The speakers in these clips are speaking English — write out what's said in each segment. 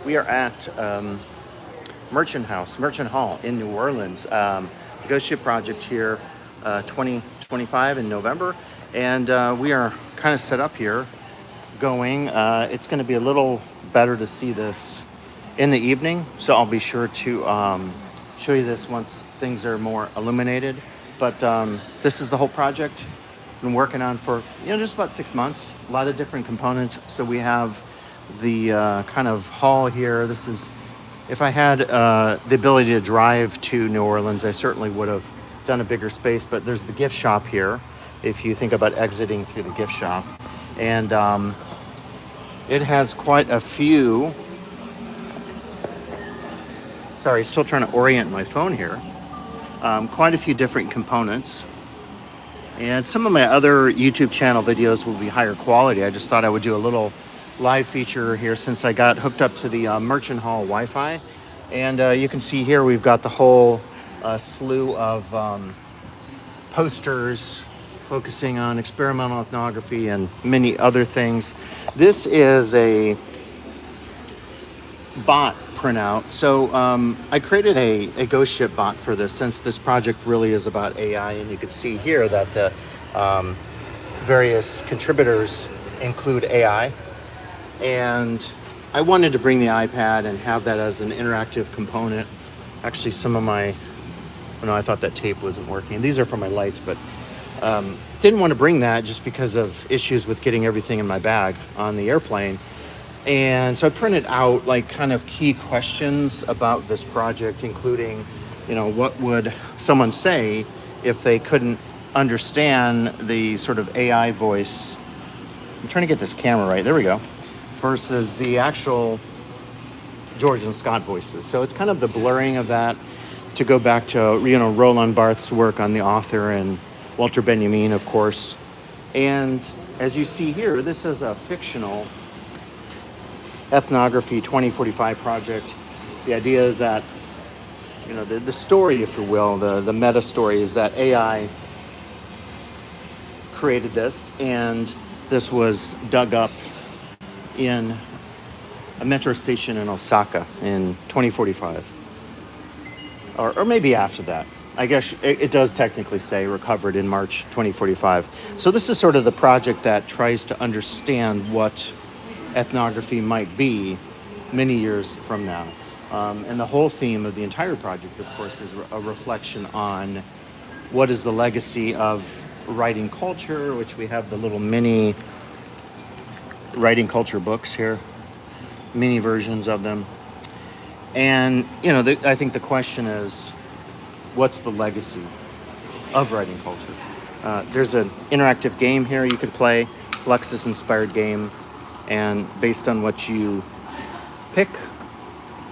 We are at Merchant Hall in New Orleans. The Ghost Ship Project here, 2025 in November. And we are kind of set up here going. It's going to be a little better to see this in the evening. So I'll be sure to show you this once things are more illuminated. But this is the whole project. Been working on for just about 6 months. A lot of different components. So we have the kind of hall here. This is, if I had the ability to drive to New Orleans, I certainly would have done a bigger space. But there's the gift shop here. If you think about exiting through the gift shop, and it has quite a few. Sorry, still trying to orient my phone here. Quite a few different components. And some of my other YouTube channel videos will be higher quality. I just thought I would do a little live feature here since I got hooked up to the Merchant Hall Wi-Fi. And you can see here we've got the whole slew of posters focusing on experimental ethnography and many other things. This is a bot printout. So I created a ghost ship bot for this, since this project really is about AI, and you can see here that the various contributors include AI. And I wanted to bring the iPad and have that as an interactive component. Actually, some of my, I thought that tape wasn't working. These are for my lights, but didn't want to bring that just because of issues with getting everything in my bag on the airplane. And so I printed out like kind of key questions about this project, including, what would someone say if they couldn't understand the sort of AI voice. I'm trying to get this camera right. There we go. Versus the actual George and Scott voices. So it's kind of the blurring of that to go back to, Roland Barthes' work on the author and Walter Benjamin, of course. And as you see here, this is a fictional ethnography 2045 project. The idea is that, the story, if you will, the meta story is that AI created this, and this was dug up in a metro station in Osaka in 2045. Or maybe after that. I guess it does technically say recovered in March 2045. So this is sort of the project that tries to understand what ethnography might be many years from now. And the whole theme of the entire project, of course, is a reflection on what is the legacy of writing culture, which we have the little mini writing culture books here, mini versions of them. And, I think the question is, what's the legacy of writing culture? There's an interactive game here you could play, Fluxus-inspired game. And based on what you pick,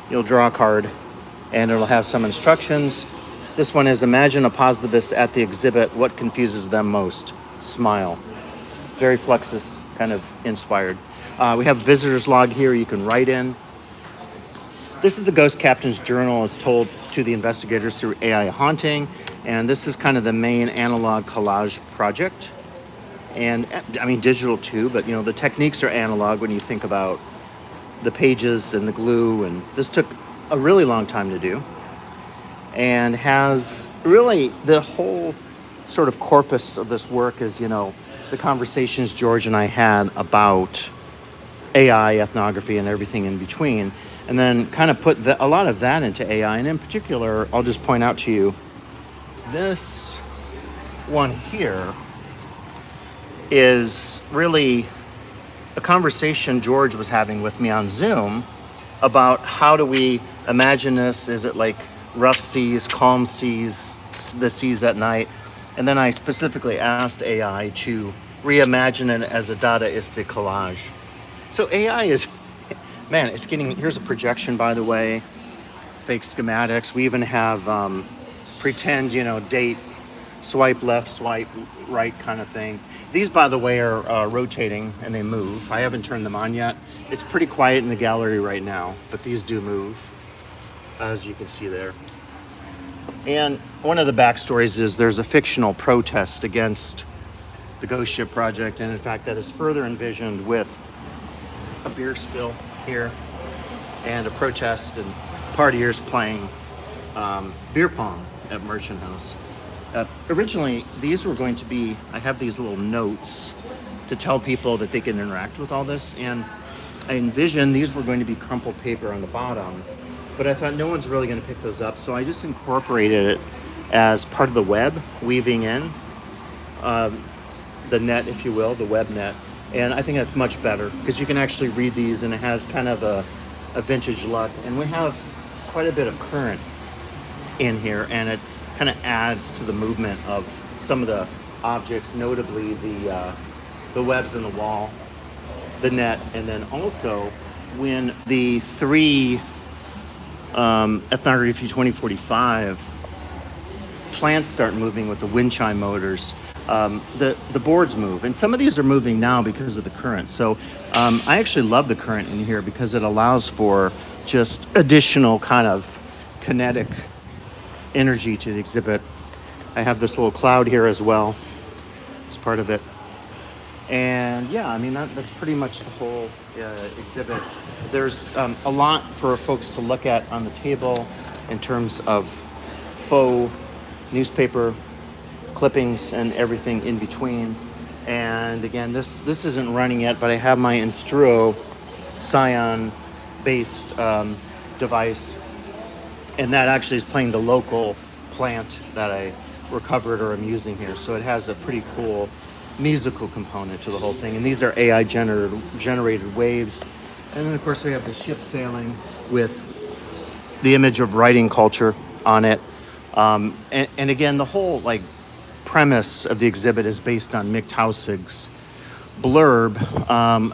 you'll draw a card and it'll have some instructions. This one is, imagine a positivist at the exhibit. What confuses them most? Smile. Very Fluxus kind of inspired. We have visitor's log here you can write in. This is the Ghost Captain's journal as told to the investigators through AI haunting. And this is kind of the main analog collage project. And digital too, but the techniques are analog when you think about the pages and the glue, and this took a really long time to do, and has really the whole sort of corpus of this work is, the conversations George and I had about AI, ethnography, and everything in between, and then kind of put a lot of that into AI. And in particular, I'll just point out to you, this one here is really a conversation George was having with me on Zoom about how do we imagine this? Is it like rough seas, calm seas, the seas at night? And then I specifically asked AI to reimagine it as a Dadaistic collage. So AI is, it's getting, here's a projection, by the way, fake schematics. We even have pretend, date, swipe left, swipe right kind of thing. These, by the way, are rotating and they move. I haven't turned them on yet. It's pretty quiet in the gallery right now, but these do move, as you can see there. And one of the backstories is there's a fictional protest against the Ghost Ship Project, and in fact that is further envisioned with a beer spill here. and a protest and partiers playing beer pong at Merchant House. Originally, these were going to be, I have these little notes to tell people that they can interact with all this, and I envisioned these were going to be crumpled paper on the bottom, but I thought no one's really going to pick those up, so I just incorporated it as part of the web, weaving in the net, if you will, the web net, and I think that's much better because you can actually read these, and it has kind of a vintage look, and we have quite a bit of current in here, and it kind of adds to the movement of some of the objects, notably the webs in the wall, the net, and then also when the three Ethnography 2045 plants start moving with the wind chime motors, the boards move, and some of these are moving now because of the current. So I actually love the current in here because it allows for just additional kind of kinetic energy to the exhibit. I have this little cloud here as well as part of it. And yeah, I mean, that's pretty much the whole exhibit. There's a lot for folks to look at on the table in terms of faux newspaper clippings and everything in between. And again, this isn't running yet, but I have my Instruo Scion based device, and that actually is playing the local plant that I recovered or am using here. So it has a pretty cool musical component to the whole thing. And these are AI generated waves. And then of course we have the ship sailing with the image of writing culture on it. And again, the whole like premise of the exhibit is based on Mick Tausig's blurb.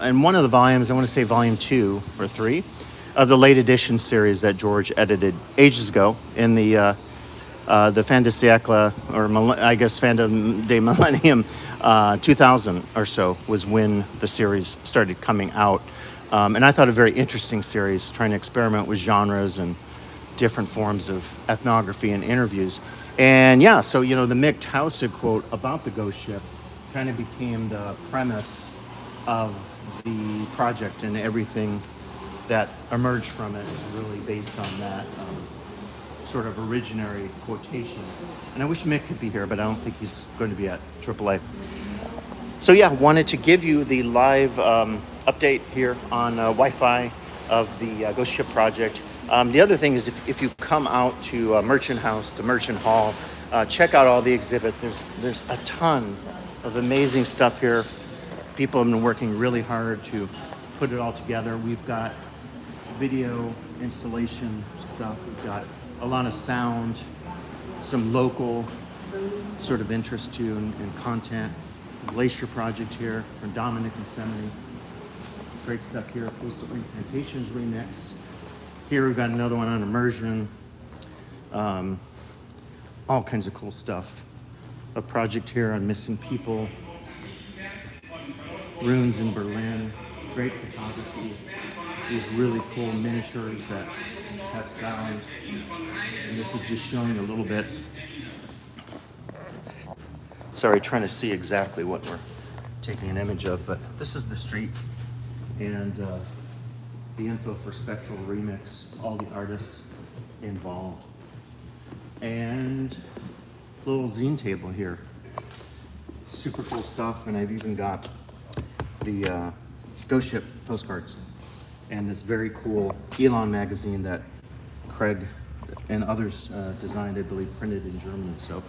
And one of the volumes, I want to say volume 2 or 3, of the late edition series that George edited ages ago in the fin de siècle, or I guess fin de millennium, 2000 or so was when the series started coming out. And I thought a very interesting series, trying to experiment with genres and different forms of ethnography and interviews. And yeah, so, you know, the Mick Tausig quote about the ghost ship kind of became the premise of the project, and everything that emerged from it is really based on that sort of originary quotation. And I wish Mick could be here, but I don't think he's going to be at AAA. So yeah, wanted to give you the live update here on Wi-Fi of the Ghost Ship project. The other thing is if you come out to Merchant House, to Merchant Hall, check out all the exhibit. There's a ton of amazing stuff here. People have been working really hard to put it all together. We've got video installation stuff. We've got a lot of sound, some local sort of interest too, and content. Glacier project here from Dominic and Seminy. Great stuff here. Coastal Incantations remix. Here we've got another one on immersion. All kinds of cool stuff. A project here on missing people. Runes in Berlin. Great photography. These really cool miniatures that have sound. And this is just showing a little bit. Sorry, trying to see exactly what we're taking an image of, but this is the street, and the info for Spectral Remix, all the artists involved, and little zine table here. Super cool stuff, and I've even got the Ghost Ship postcards and this very cool Elon magazine that Craig and others designed, I believe, printed in Germany. So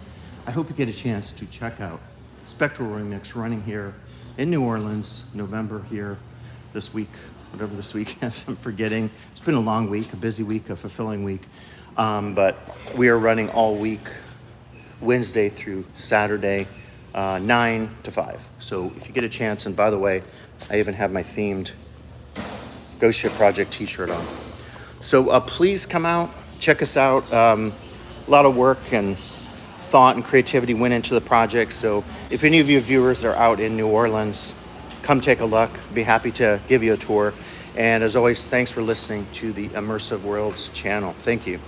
I hope you get a chance to check out Spectral Remix, running here in New Orleans, November here, this week, whatever this week is, I'm forgetting. It's been a long week, a busy week, a fulfilling week. But we are running all week, Wednesday through Saturday, 9 to 5. So if you get a chance, and by the way, I even have my themed Ghost Ship Project t-shirt on. So please come out, check us out. A lot of work and thought and creativity went into the project. So if any of you viewers are out in New Orleans, come take a look. Be happy to give you a tour. And as always, thanks for listening to the Immersive Worlds channel. Thank you.